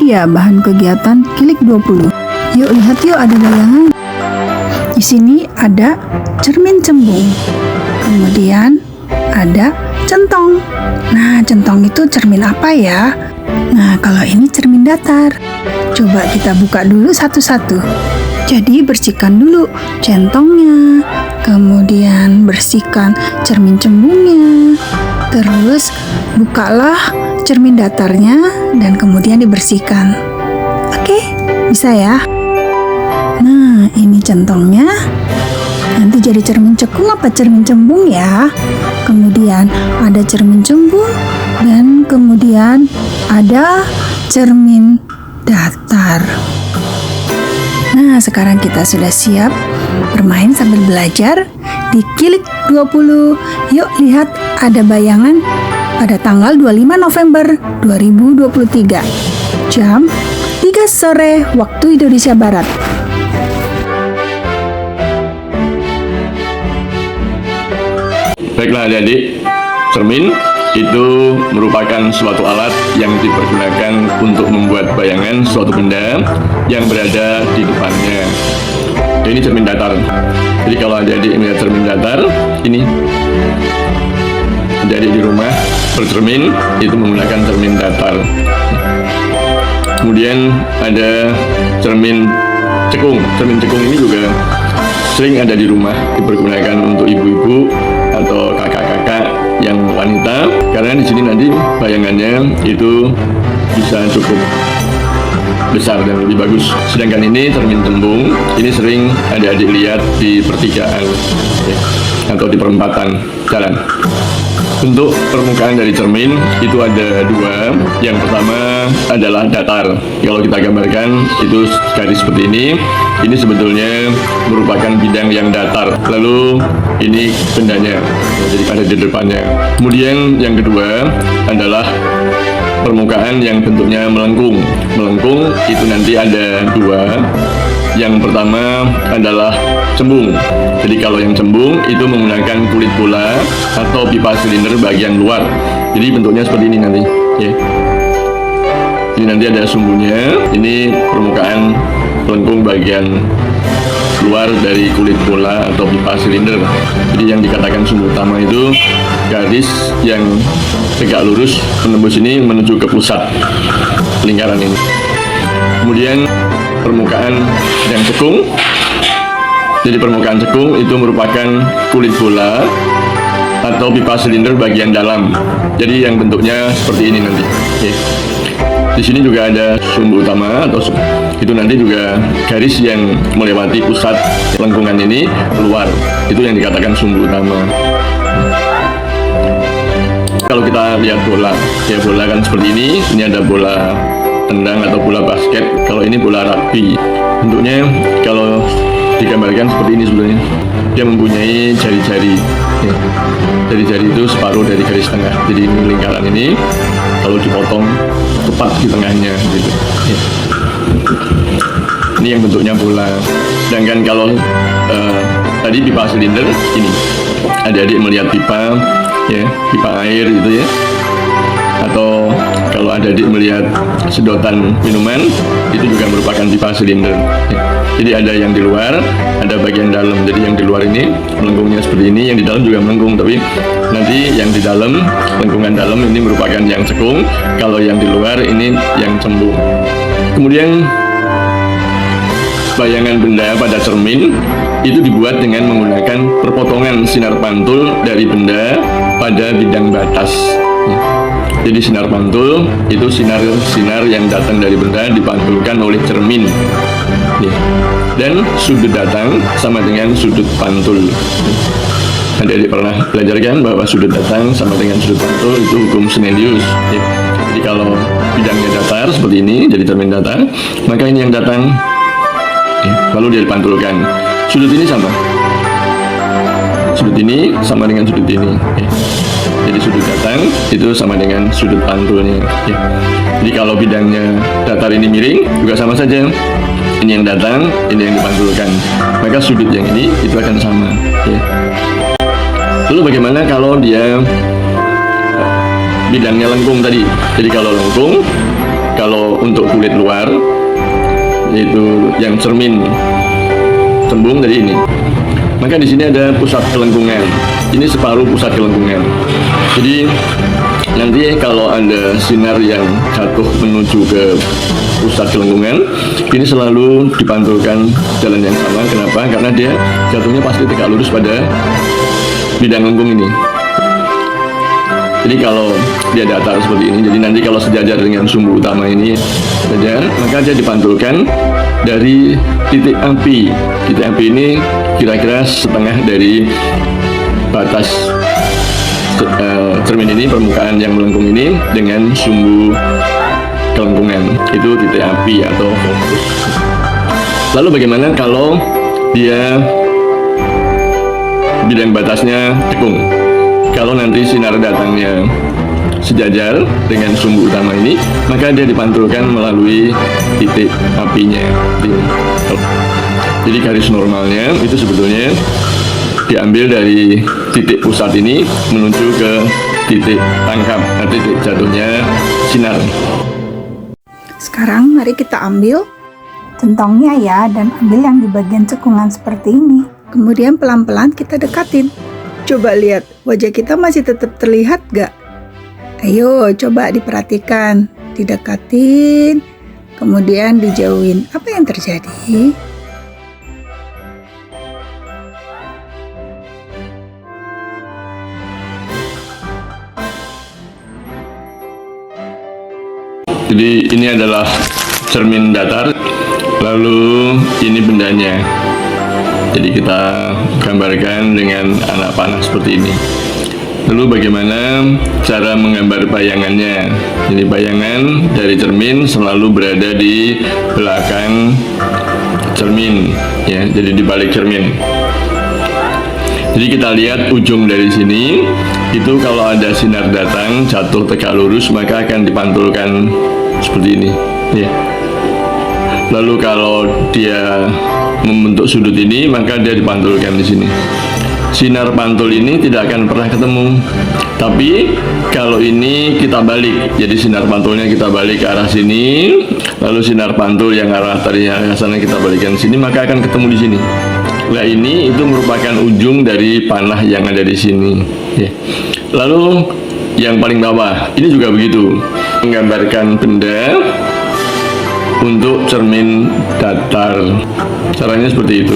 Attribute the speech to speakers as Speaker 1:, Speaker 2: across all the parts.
Speaker 1: dia bahan kegiatan Kilik 20. Yuk lihat yuk, ada bayangan. Di sini ada cermin cembung. Kemudian ada centong. Nah, centong itu cermin apa ya? Nah, kalau ini cermin datar. Coba kita buka dulu satu-satu. Jadi bersihkan dulu centongnya, kemudian bersihkan cermin cembungnya. Terus bukalah cermin datarnya dan kemudian dibersihkan. Oke, bisa ya? Nah, ini centongnya. Nanti jadi cermin cekung apa cermin cembung ya? Kemudian ada cermin cembung dan kemudian ada cermin datar. Nah, sekarang kita sudah siap bermain sambil belajar di Kilik 20. Yuk lihat, ada bayangan pada tanggal 25 November 2023. Jam 3 sore waktu Indonesia Barat.
Speaker 2: Baiklah adik-adik, cermin itu merupakan suatu alat yang dipergunakan untuk membuat bayangan suatu benda yang berada di depannya. Ini cermin datar. Jadi kalau adik-adik melihat cermin datar, ini adik-adik di rumah bercermin itu menggunakan cermin datar. Kemudian ada cermin cekung. Cermin cekung ini juga sering ada di rumah, dipergunakan untuk ibu-ibu atau kakak-kakak yang wanita, karena di sini nanti bayangannya itu bisa cukup besar dan lebih bagus. Sedangkan ini cermin cembung, ini sering adik-adik lihat di pertigaan ya, atau di perempatan jalan. Untuk permukaan dari cermin itu ada dua. Yang pertama adalah datar. Kalau kita gambarkan itu garis seperti ini sebetulnya merupakan bidang yang datar. Lalu ini bendanya, jadi ada di depannya. Kemudian yang kedua adalah permukaan yang bentuknya melengkung. Melengkung itu nanti ada dua. Yang pertama adalah cembung. Jadi kalau yang cembung itu menggunakan kulit bola atau pipa silinder bagian luar. Jadi bentuknya seperti ini nanti. Ya. Ini nanti ada sumbunya. Ini permukaan melengkung bagian luar dari kulit bola atau pipa silinder. Jadi yang dikatakan sumbu utama itu garis yang tegak lurus menembus ini menuju ke pusat lingkaran ini. Kemudian permukaan yang cekung. Jadi permukaan cekung itu merupakan kulit bola atau pipa silinder bagian dalam. Jadi yang bentuknya seperti ini nanti. Oke. Di sini juga ada sumbu utama atau itu nanti juga garis yang melewati pusat lengkungan ini keluar. Itu yang dikatakan sumbu utama. Kalau kita lihat bola, ya bola kan seperti ini. Ini ada bola tendang atau bola basket. Kalau ini bola rugby. Bentuknya kalau digambarkan seperti ini sebenarnya. Dia mempunyai jari-jari. Ya. Jari-jari itu separuh dari garis tengah. Jadi ini lingkaran ini kalau dipotong tepat di tengahnya gitu. Ya. Ini yang bentuknya bola. Sedangkan kalau tadi pipa silinder ini, adik-adik melihat pipa, ya pipa air gitu ya. Atau kalau adik-adik melihat sedotan minuman, itu juga merupakan pipa silinder. Jadi ada yang di luar, ada bagian dalam. Jadi yang di luar ini melengkungnya seperti ini, yang di dalam juga melengkung. Tapi nanti yang di dalam, lengkungan dalam ini merupakan yang cekung. Kalau yang di luar ini yang cembung. Kemudian bayangan benda pada cermin itu dibuat dengan menggunakan perpotongan sinar pantul dari benda pada bidang batas. Jadi sinar pantul itu sinar yang datang dari benda dipantulkan oleh cermin. Dan sudut datang sama dengan sudut pantul. Adik-adik pernah belajar kan bahwa sudut datang sama dengan sudut pantul itu hukum Snellius. Jadi kalau bidangnya datar seperti ini, jadi cermin datar, maka ini yang datang lalu dia dipantulkan. Sudut ini sama. Sudut ini sama dengan sudut ini. Jadi sudut datang itu sama dengan sudut pantulnya. Jadi kalau bidangnya datar ini miring juga sama saja. Ini yang datang, ini yang dipantulkan. Maka sudut yang ini itu akan sama. Lalu bagaimana kalau dia bidangnya lengkung tadi? Jadi kalau lengkung, kalau untuk kulit luar, yaitu yang cermin cembung dari ini, maka di sini ada pusat kelengkungan. Ini separuh pusat kelengkungan. Jadi nanti kalau ada sinar yang jatuh menuju ke pusat kelengkungan, ini selalu dipantulkan jalan yang sama. Kenapa? Karena dia jatuhnya pasti tegak lurus pada bidang lengkung ini. Jadi kalau dia datar seperti ini, jadi nanti kalau sejajar dengan sumbu utama ini sejajar, maka dia dipantulkan dari titik api. Titik api ini kira-kira setengah dari batas cermin ini, permukaan yang melengkung ini dengan sumbu kelengkungan. Itu titik api atau fokus. Lalu bagaimana kalau dia bidang batasnya cekung? Kalau nanti sinar datangnya sejajar dengan sumbu utama ini, maka dia dipantulkan melalui titik apinya. Jadi garis normalnya itu sebetulnya diambil dari titik pusat ini menuju ke titik tangkap, titik jatuhnya sinar.
Speaker 1: Sekarang mari kita ambil centongnya ya, dan ambil yang di bagian cekungan seperti ini. Kemudian pelan-pelan kita dekatin. Coba lihat, wajah kita masih tetap terlihat gak? Ayo coba diperhatikan, didekatin, kemudian dijauhin. Apa yang terjadi?
Speaker 2: Jadi ini adalah cermin datar, lalu ini bendanya. Jadi kita gambarkan dengan anak panah seperti ini. Lalu bagaimana cara menggambar bayangannya? Ini bayangan dari cermin selalu berada di belakang cermin, ya. Jadi di balik cermin. Jadi kita lihat ujung dari sini, itu kalau ada sinar datang jatuh tegak lurus maka akan dipantulkan seperti ini, ya. Lalu kalau dia membentuk sudut ini, maka dia dipantulkan di sini. Sinar pantul ini tidak akan pernah ketemu. Tapi kalau ini kita balik, jadi sinar pantulnya kita balik ke arah sini, lalu sinar pantul yang arah tadinya ke sana kita balikkan sini, maka akan ketemu di sini. Nah ini itu merupakan ujung dari panah yang ada di sini, ya. Lalu yang paling bawah ini juga begitu, menggambarkan benda untuk cermin datar. Caranya seperti itu.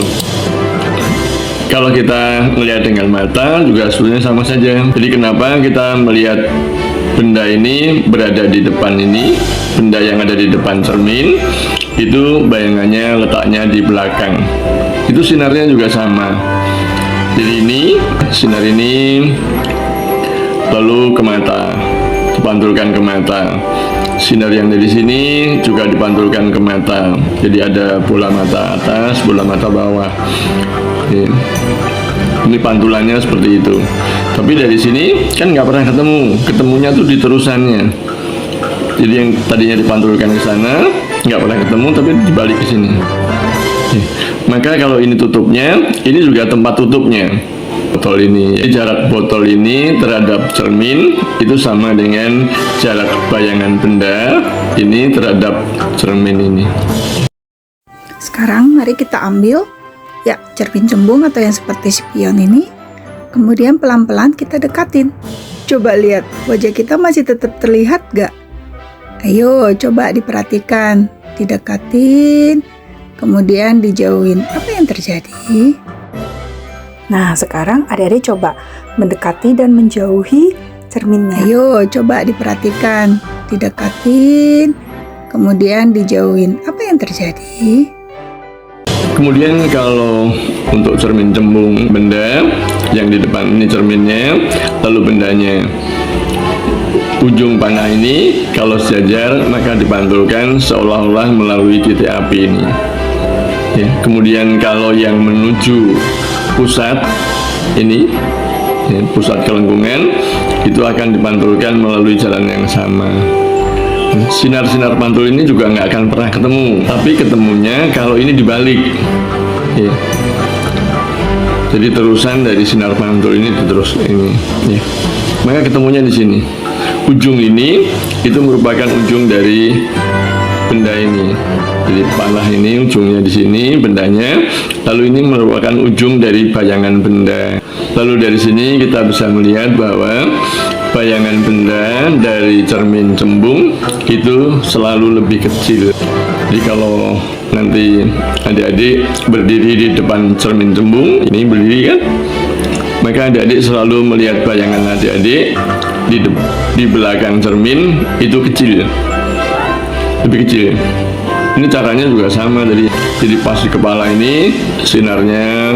Speaker 2: Kalau kita melihat dengan mata juga sebetulnya sama saja. Jadi kenapa kita melihat benda ini berada di depan ini, benda yang ada di depan cermin itu bayangannya letaknya di belakang. Itu sinarnya juga sama. Jadi ini sinar ini lalu ke mata, dipantulkan ke mata. Sinar yang dari sini juga dipantulkan ke mata. Jadi ada bola mata atas, bola mata bawah. Ini pantulannya seperti itu. Tapi dari sini kan nggak pernah ketemu. Ketemunya tuh di terusannya. Jadi yang tadinya dipantulkan ke sana nggak pernah ketemu, tapi dibalik ke sini. Maka kalau ini tutupnya, ini juga tempat tutupnya. Botol ini, jarak botol ini terhadap cermin itu sama dengan jarak bayangan benda ini terhadap cermin ini.
Speaker 1: Sekarang mari kita ambil ya cermin cembung atau yang seperti spion ini. Kemudian pelan-pelan kita dekatin. Coba lihat, wajah kita masih tetap terlihat gak? Ayo coba diperhatikan, didekatin, kemudian dijauhin. Apa yang terjadi? Nah, sekarang adik-adik coba mendekati dan menjauhi cerminnya. Ayo, coba diperhatikan, didekatin, kemudian dijauhin. Apa yang terjadi?
Speaker 2: Kemudian kalau untuk cermin cembung benda yang di depan ini cerminnya, lalu bendanya ujung panah ini kalau sejajar maka dipantulkan seolah-olah melalui titik api ini. Ya, kemudian kalau yang menuju pusat ini, ya, pusat kelengkungan itu akan dipantulkan melalui jalan yang sama. Sinar-sinar pantul ini juga nggak akan pernah ketemu, tapi ketemunya kalau ini dibalik, ya. Jadi terusan dari sinar pantul ini terus ini, ya. Maka ketemunya di sini. ujung ini itu merupakan ujung dari benda ini. Jadi panah ini ujungnya di sini bendanya, lalu ini merupakan ujung dari bayangan benda. Lalu dari sini kita bisa melihat bahwa bayangan benda dari cermin cembung itu selalu lebih kecil. Jadi kalau nanti adik-adik berdiri di depan cermin cembung, ini berdiri kan, maka adik-adik selalu melihat bayangan adik-adik di belakang cermin itu kecil, lebih kecil. Ini caranya juga sama tadi. Jadi pas di kepala ini sinarnya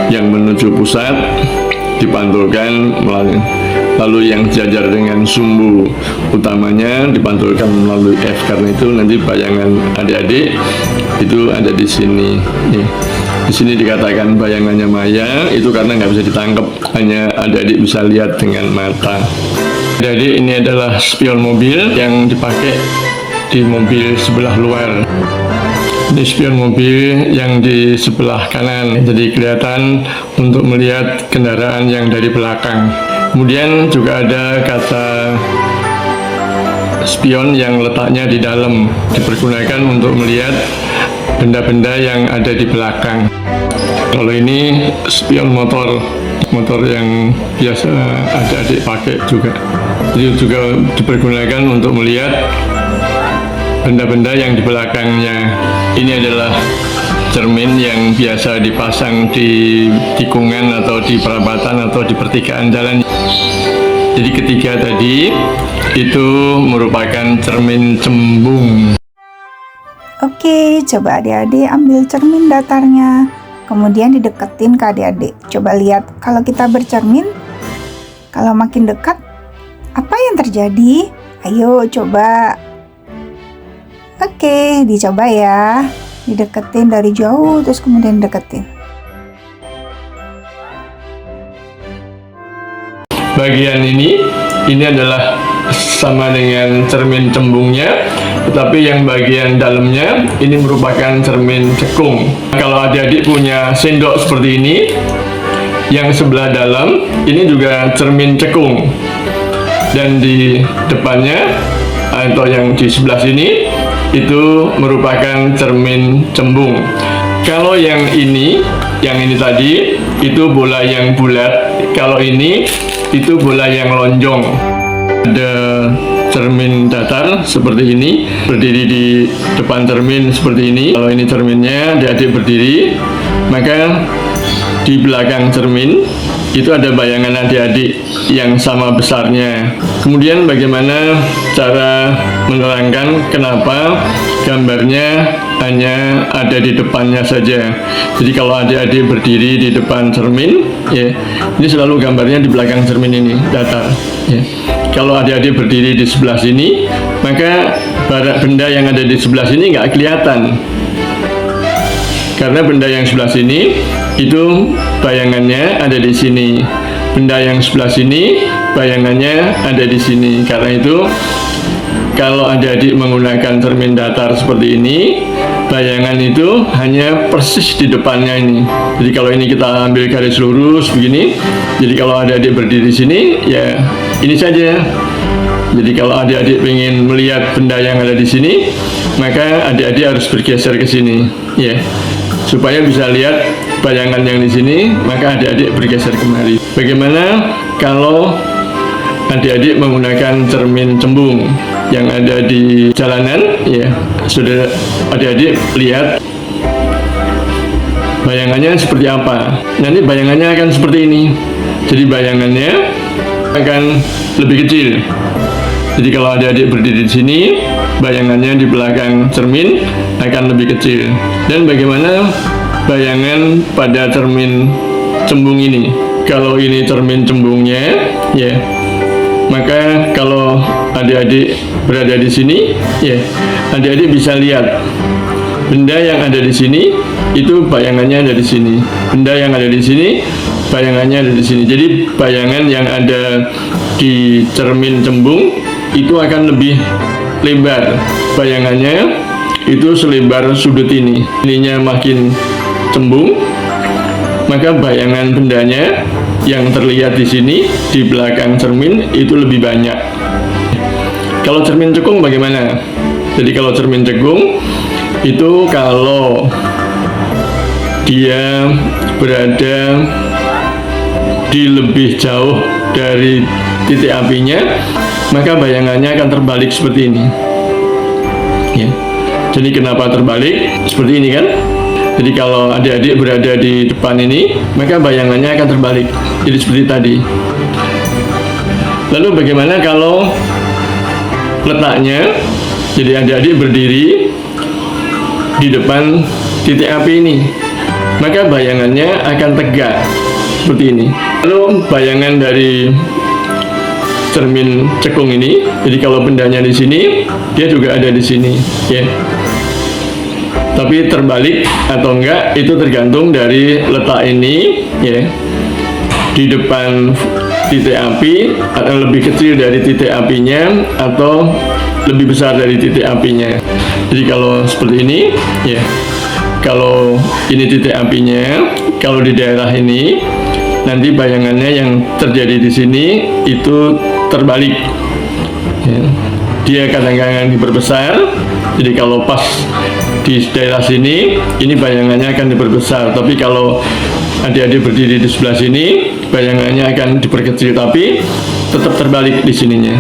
Speaker 2: yang menuju pusat dipantulkan melalui, lalu yang sejajar dengan sumbu utamanya dipantulkan melalui F, karena itu nanti bayangan adik-adik itu ada di sini. Nih, di sini dikatakan bayangannya maya itu karena nggak bisa ditangkap, hanya adik-adik bisa lihat dengan mata. Adik-adik, ini adalah spion mobil yang dipakai di mobil sebelah luar. Ini spion mobil yang di sebelah kanan, jadi kelihatan untuk melihat kendaraan yang dari belakang. Kemudian juga ada kata spion yang letaknya di dalam, dipergunakan untuk melihat benda-benda yang ada di belakang. Kalau ini spion motor yang biasa adik-adik pakai juga. Jadi juga dipergunakan untuk melihat benda-benda yang di belakangnya. Ini adalah cermin yang biasa dipasang di tikungan atau di perapatan atau di pertigaan jalan. Jadi ketiga tadi itu merupakan cermin cembung.
Speaker 1: Oke, coba adik-adik ambil cermin datarnya, kemudian dideketin ke adik-adik. Coba lihat, kalau kita bercermin, kalau makin dekat, apa yang terjadi? Ayo coba. Oke, dicoba ya. Dideketin dari jauh, terus kemudian deketin.
Speaker 2: Bagian ini adalah sama dengan cermin cembungnya, tetapi yang bagian dalamnya ini merupakan cermin cekung. Kalau adik-adik punya sendok seperti ini, yang sebelah dalam ini juga cermin cekung, dan di depannya atau yang di sebelah sini itu merupakan cermin cembung. Kalau yang ini tadi itu bola yang bulat, kalau ini itu bola yang lonjong. Ada cermin datar seperti ini, berdiri di depan cermin seperti ini. Kalau ini cerminnya, adik-adik berdiri, maka di belakang cermin itu ada bayangan adik-adik yang sama besarnya. Kemudian bagaimana cara menerangkan kenapa gambarnya hanya ada di depannya saja. Jadi kalau adik-adik berdiri di depan cermin, ya, ini selalu gambarnya di belakang cermin ini datar. Ya. Kalau adik-adik berdiri di sebelah sini, maka benda yang ada di sebelah sini nggak kelihatan. Karena benda yang sebelah sini itu bayangannya ada di sini. Benda yang sebelah sini bayangannya ada di sini. Karena itu kalau adik-adik menggunakan cermin datar seperti ini, bayangan itu hanya persis di depannya ini. Jadi kalau ini kita ambil garis lurus begini, jadi kalau adik-adik berdiri di sini, ya ini saja. Jadi kalau adik-adik ingin melihat benda yang ada di sini, maka adik-adik harus bergeser ke sini, ya. Supaya bisa lihat bayangan yang di sini, maka adik-adik bergeser kemari. Bagaimana kalau adik-adik menggunakan cermin cembung yang ada di jalanan, ya, sudah adik-adik lihat bayangannya seperti apa. Nanti bayangannya akan seperti ini. Jadi bayangannya akan lebih kecil. Jadi kalau adik-adik berdiri di sini, bayangannya di belakang cermin akan lebih kecil. Dan bagaimana bayangan pada cermin cembung ini? Kalau ini cermin cembungnya, ya, maka kalau adik-adik berada di sini, ya, adik-adik bisa lihat benda yang ada di sini itu bayangannya ada di sini. Benda yang ada di sini bayangannya ada di sini. Jadi bayangan yang ada di cermin cembung itu akan lebih lebar. Bayangannya itu selebar sudut ini. Ininya makin cembung, maka bayangan bendanya yang terlihat di sini di belakang cermin itu lebih banyak. Kalau cermin cekung bagaimana? Jadi kalau cermin cekung itu kalau dia berada di lebih jauh dari titik apinya, maka bayangannya akan terbalik seperti ini. Ya. Jadi kenapa terbalik? Seperti ini kan? Jadi kalau adik-adik berada di depan ini, maka bayangannya akan terbalik. Jadi seperti tadi. Lalu bagaimana kalau letaknya? Jadi adik-adik berdiri di depan titik api ini, maka bayangannya akan tegak seperti ini. Lalu bayangan dari cermin cekung ini, jadi kalau bendanya di sini, dia juga ada di sini, ya. Tapi terbalik atau enggak itu tergantung dari letak ini, ya. Di depan titik api atau lebih kecil dari titik apinya atau lebih besar dari titik apinya. Jadi kalau seperti ini, ya. Kalau ini titik apinya, kalau di daerah ini nanti bayangannya yang terjadi di sini itu terbalik. Ya. Dia kadang-kadang diperbesar. Jadi kalau pas di daerah sini, ini bayangannya akan diperbesar. Tapi kalau adik-adik berdiri di sebelah sini, bayangannya akan diperkecil, tapi tetap terbalik di sininya.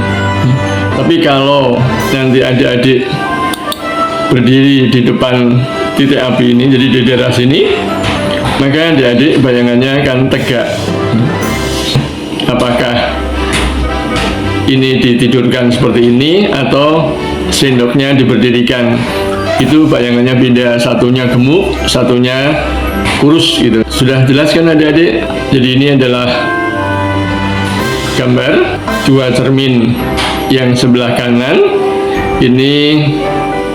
Speaker 2: Tapi kalau nanti adik-adik berdiri di depan titik api ini, jadi di daerah sini, maka adik-adik bayangannya akan tegak. Apakah ini ditidurkan seperti ini atau sendoknya diberdirikan? Itu bayangannya beda, satunya gemuk, satunya kurus gitu. Sudah jelas kan adik-adik? Jadi ini adalah gambar dua cermin yang sebelah kanan ini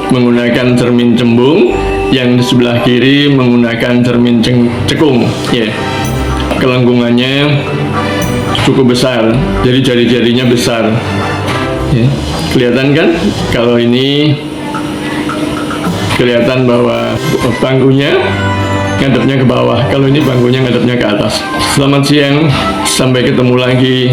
Speaker 2: menggunakan cermin cembung, yang di sebelah kiri menggunakan cermin cekung, ya. Kelengkungannya cukup besar, jadi jari-jarinya besar, ya. Kelihatan kan? Kalau ini kelihatan bahwa bangkunya ngadepnya ke bawah, kalau ini bangkunya ngadepnya ke atas. Selamat siang, sampai ketemu lagi.